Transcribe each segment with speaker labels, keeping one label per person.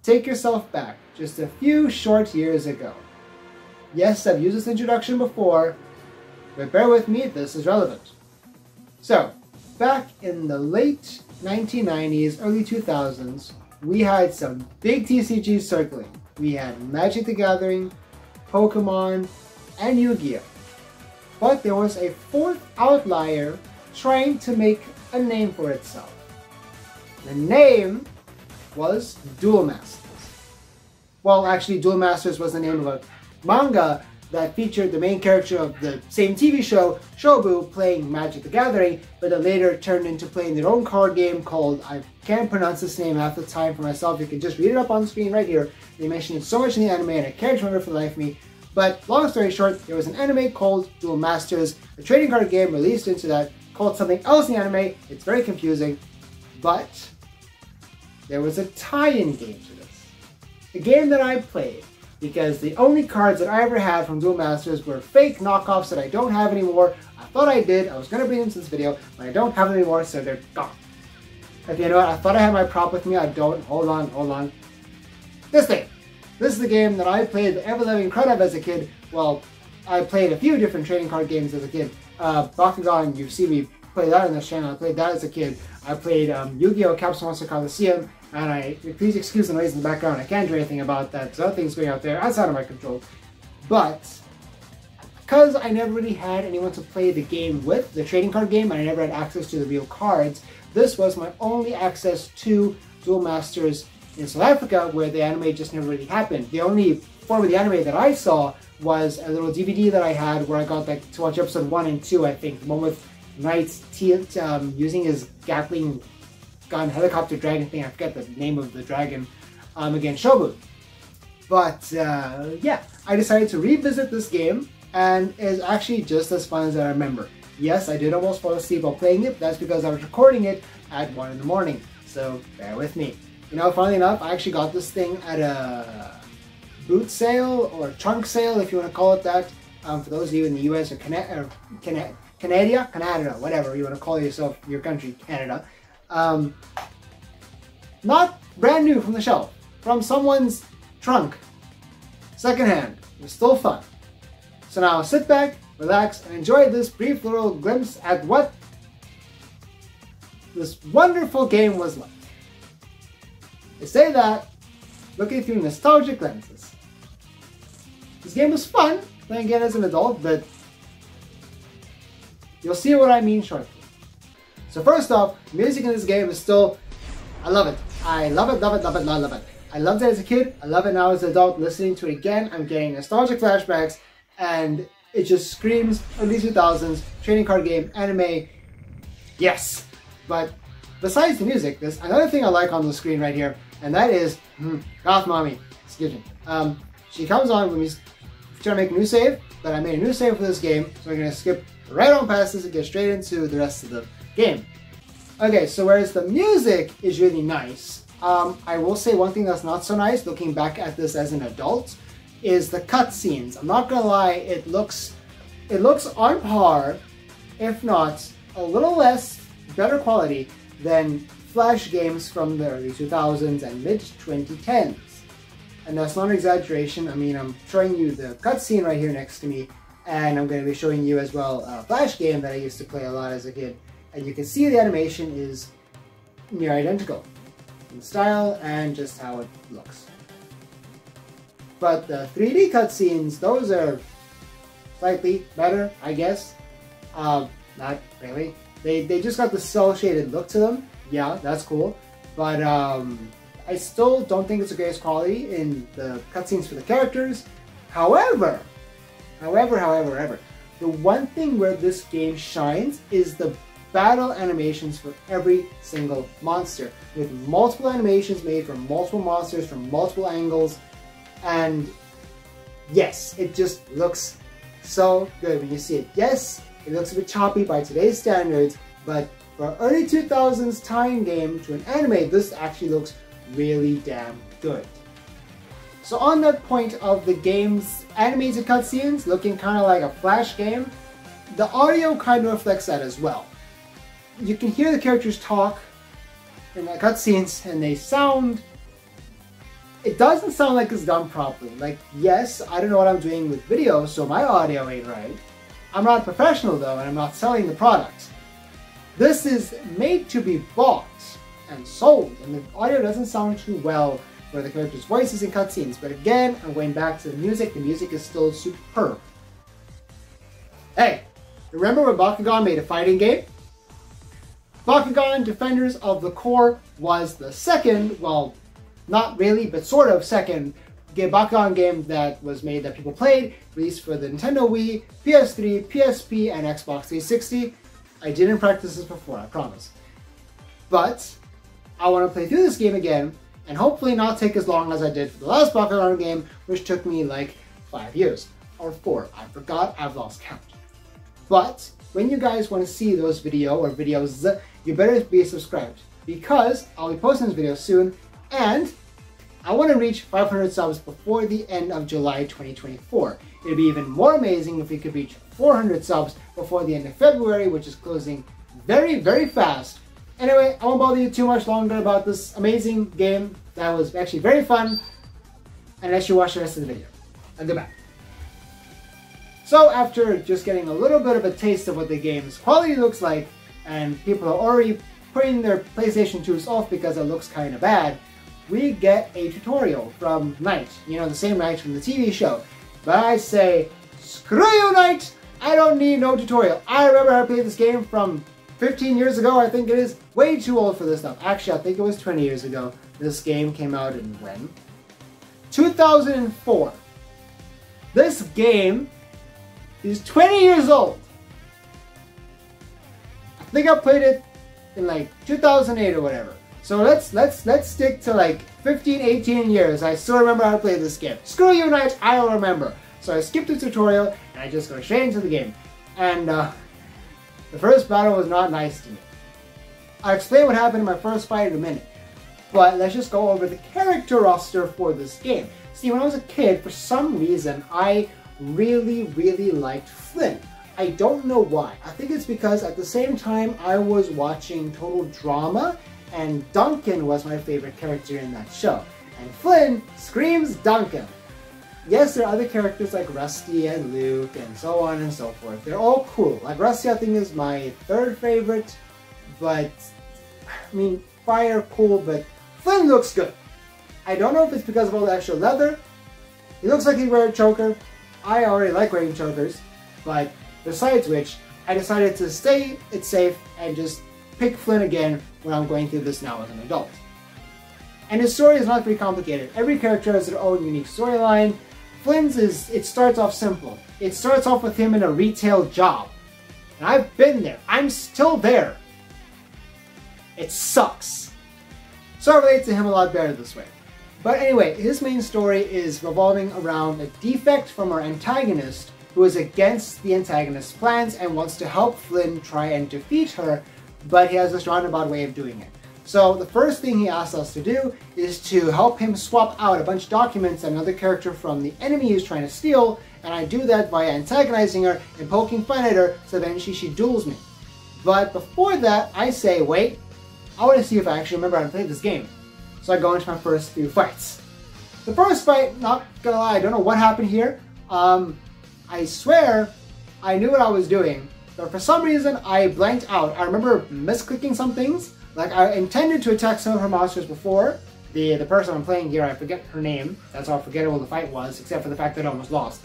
Speaker 1: take yourself back just a few short years ago. Yes, I've used this introduction before, but bear with me, this is relevant. So, back in the late 1990s, early 2000s, we had some big TCGs circling. We had Magic the Gathering, Pokemon, and Yu-Gi-Oh! But there was a fourth outlier trying to make a name for itself. The name was Duel Masters. Well, actually, Duel Masters was the name of a manga that featured the main character of the same TV show, Shobu, playing Magic the Gathering, but that later turned into playing their own card game called, I can't pronounce this name half the time for myself, you can just read it up on the screen right here. They mention it so much in the anime and I can't remember for the life of me. But long story short, there was an anime called Duel Masters, a trading card game released into that, called something else in the anime. It's very confusing, but there was a tie-in game to this. A game that I played, because the only cards that I ever had from Duel Masters were fake knockoffs that I don't have anymore. I thought I did, I was going to bring them to this video, but I don't have them anymore, so they're gone. Okay, you know what, I thought I had my prop with me, I don't, hold on. This thing! This is the game that I played the ever-living crud of as a kid. Well, I played a few different trading card games as a kid. Bakugan, you've seen me play that on this channel, I played that as a kid. I played Yu-Gi-Oh! Capsule Monster Coliseum, and please excuse the noise in the background, I can't do anything about that, there's other things going out there outside of my control. But, because I never really had anyone to play the game with, the trading card game, and I never had access to the real cards, this was my only access to Duel Masters in South Africa, where the anime just never really happened. The only form of the anime that I saw was a little DVD that I had where I got to watch episode 1 and 2, I think. The one with Knight's using his Gatling gun helicopter dragon thing, I forget the name of the dragon, against Shobu. But yeah, I decided to revisit this game, and it's actually just as fun as I remember. Yes, I did almost fall asleep while playing it, but that's because I was recording it at 1 in the morning, so bear with me. You know, funnily enough, I actually got this thing at a boot sale, or trunk sale, if you want to call it that, for those of you in the US or Canada, whatever you want to call yourself, your country, Canada. Not brand new from the shelf, from someone's trunk, secondhand. It was still fun. So now sit back, relax, and enjoy this brief little glimpse at what this wonderful game was like. I say that looking through nostalgic lenses. This game was fun, playing again as an adult, but you'll see what I mean shortly. So first off, music in this game is still, I love it. I love it. I loved it as a kid, I love it now as an adult. Listening to it again, I'm getting nostalgic flashbacks, and it just screams early 2000s, trading card game, anime, yes. But besides the music, there's another thing I like on the screen right here, and that is, Goth Mommy, excuse me. She comes on when we try to make a new save, but I made a new save for this game, so we're going to skip right on past this and get straight into the rest of the game. Okay, so whereas the music is really nice, I will say one thing that's not so nice, looking back at this as an adult, is the cutscenes. I'm not gonna lie, it looks on par, if not a little less, better quality than Flash games from the early 2000s and mid-2010s. And that's not an exaggeration. I mean, I'm showing you the cutscene right here next to me, and I'm going to be showing you as well a Flash game that I used to play a lot as a kid. And you can see the animation is near identical in style and just how it looks. But the 3D cutscenes, those are slightly better, I guess. Not really. They just got the cel-shaded look to them. Yeah, that's cool. But I still don't think it's the greatest quality in the cutscenes for the characters. However, the one thing where this game shines is the battle animations for every single monster, with multiple animations made from multiple monsters from multiple angles, and yes, it just looks so good when you see it. Yes, it looks a bit choppy by today's standards, but for an early 2000s tie-in game to an anime, this actually looks really damn good. So on that point of the game's animated cutscenes looking kind of like a Flash game, the audio kind of reflects that as well. You can hear the characters talk in the cutscenes, and they sound it doesn't sound like it's done properly. Like, yes, I don't know what I'm doing with video, so my audio ain't right. I'm not a professional though, and I'm not selling the product. This is made to be bought and sold, and the audio doesn't sound too well for the characters' voices and cutscenes. But again, I'm going back to the music. The music is still superb. Hey, remember when Bakugan made a fighting game? Bakugan Defenders of the Core was the second, well, not really, but sort of second Bakugan game that was made that people played, released for the Nintendo Wii, PS3, PSP, and Xbox 360. I didn't practice this before, I promise. But I want to play through this game again, and hopefully not take as long as I did for the last Bakugan game, which took me like 5 years. Or 4, I forgot, I've lost count. But when you guys want to see those videos, you better be subscribed, because I'll be posting this video soon, and I want to reach 500 subs before the end of July 2024. It'd be even more amazing if we could reach 400 subs before the end of February, which is closing very, very fast. Anyway, I won't bother you too much longer about this amazing game that was actually very fun, and let you watch the rest of the video. And goodbye. So after just getting a little bit of a taste of what the game's quality looks like, and people are already putting their PlayStation 2s off because it looks kind of bad, we get a tutorial from Knight, you know, the same Knight from the TV show. But I say, screw you, Knight! I don't need no tutorial. I remember how to play this game from 15 years ago, I think it is. Way too old for this stuff. Actually, I think it was 20 years ago. This game came out in when? 2004. This game is 20 years old. I think I played it in like 2008 or whatever. So let's stick to like 15, 18 years. I still remember how to play this game. Screw you, Knight, I don't remember. So I skipped the tutorial and I just go straight into the game. And the first battle was not nice to me. I'll explain what happened in my first fight in a minute. But let's just go over the character roster for this game. See, when I was a kid, for some reason, I really, really liked Flynn. I don't know why. I think it's because at the same time I was watching Total Drama, and Duncan was my favorite character in that show. And Flynn screams Duncan. Yes, there are other characters like Rusty and Luke and so on and so forth. They're all cool. Like Rusty I think is my third favorite, but I mean, Fire, cool, but Flynn looks good. I don't know if it's because of all the extra leather. He looks like he wears a choker. I already like wearing chokers, but besides which, I decided to stay it safe and just pick Flynn again when I'm going through this now as an adult. And his story is not very complicated. Every character has their own unique storyline. Flynn's it starts off simple. It starts off with him in a retail job. And I've been there. I'm still there. It sucks. So I relate to him a lot better this way. But anyway, his main story is revolving around a defect from our antagonist who is against the antagonist's plans and wants to help Flynn try and defeat her, but he has this roundabout way of doing it. So the first thing he asks us to do is to help him swap out a bunch of documents and another character from the enemy he's trying to steal, and I do that by antagonizing her and poking fun at her so eventually she duels me. But before that, I say, wait, I want to see if I actually remember how to play this game. So I go into my first few fights. The first fight, not gonna lie, I don't know what happened here. I swear I knew what I was doing, but for some reason I blanked out. I remember misclicking some things. Like I intended to attack some of her monsters before. The person I'm playing here, I forget her name. That's how forgettable the fight was, except for the fact that I almost lost.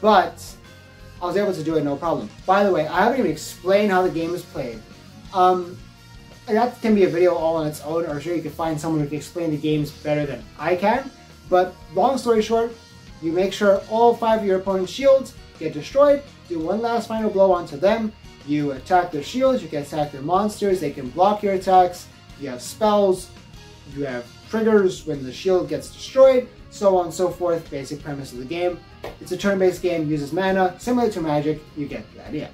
Speaker 1: But I was able to do it no problem. By the way, I haven't even explained how the game is played. That can be a video all on its own, or sure you can find someone who can explain the games better than I can. But long story short, you make sure all 5 of your opponent's shields get destroyed, do one last final blow onto them, you attack their shields, you can attack their monsters, they can block your attacks, you have spells, you have triggers when the shield gets destroyed, so on and so forth, basic premise of the game. It's a turn-based game, uses mana, similar to Magic, you get the idea.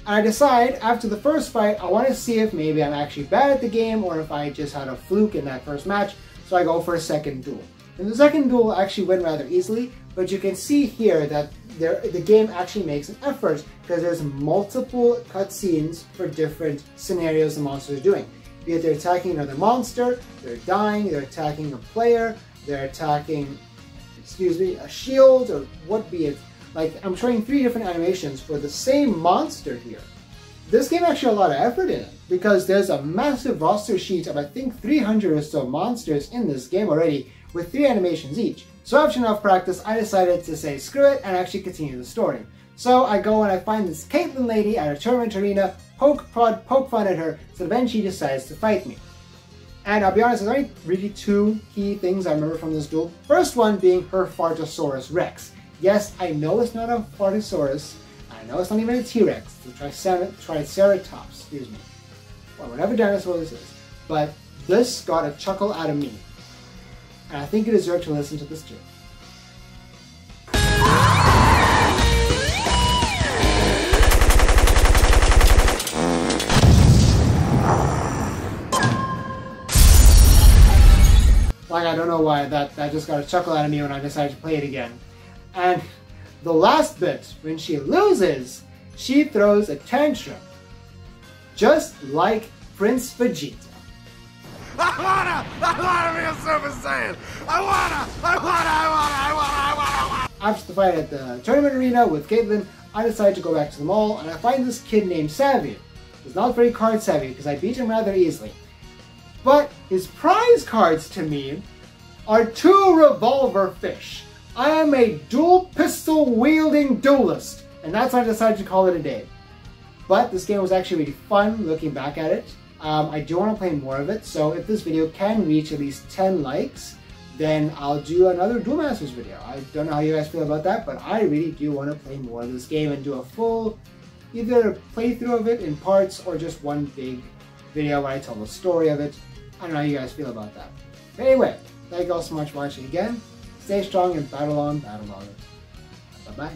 Speaker 1: And I decide, after the first fight, I want to see if maybe I'm actually bad at the game or if I just had a fluke in that first match, so I go for a second duel. And the second duel actually went rather easily, but you can see here that the game actually makes an effort because there's multiple cutscenes for different scenarios the monster is doing. Be it they're attacking another monster, they're dying, they're attacking a player, they're attacking, a shield, or what be it. Like, I'm showing 3 different animations for the same monster here. This game actually has a lot of effort in it, because there's a massive roster sheet of I think 300 or so monsters in this game already, with 3 animations each. So after enough practice, I decided to say screw it and actually continue the story. So I go and I find this Caitlyn lady at a tournament arena, poke, prod, poke fun at her, so then she decides to fight me. And I'll be honest, there's only really 2 key things I remember from this duel. First one being her Fartosaurus Rex. Yes, I know it's not a Fartosaurus, I know it's not even a T-Rex, it's a Triceratops, excuse me. Well, whatever dinosaur this is. But this got a chuckle out of me. And I think you deserve to listen to this too. Like, I don't know why that just got a chuckle out of me when I decided to play it again. And the last bit, when she loses, she throws a tantrum. Just like Prince Vegeta.
Speaker 2: I wanna be a Super Saiyan! I wanna!
Speaker 1: After the fight at the tournament arena with Caitlyn, I decided to go back to the mall and I find this kid named Savvy. He's not very card savvy because I beat him rather easily. But his prize cards to me are 2 revolver fish. I am a dual pistol wielding duelist, and that's why I decided to call it a day. But this game was actually really fun looking back at it. I do want to play more of it, so if this video can reach at least 10 likes, then I'll do another Baku-Matsers video. I don't know how you guys feel about that, but I really do want to play more of this game and do a full either playthrough of it in parts or just one big video where I tell the story of it. I don't know how you guys feel about that. But anyway, thank you all so much for watching again. Stay strong and battle on, battle on. Bye-bye.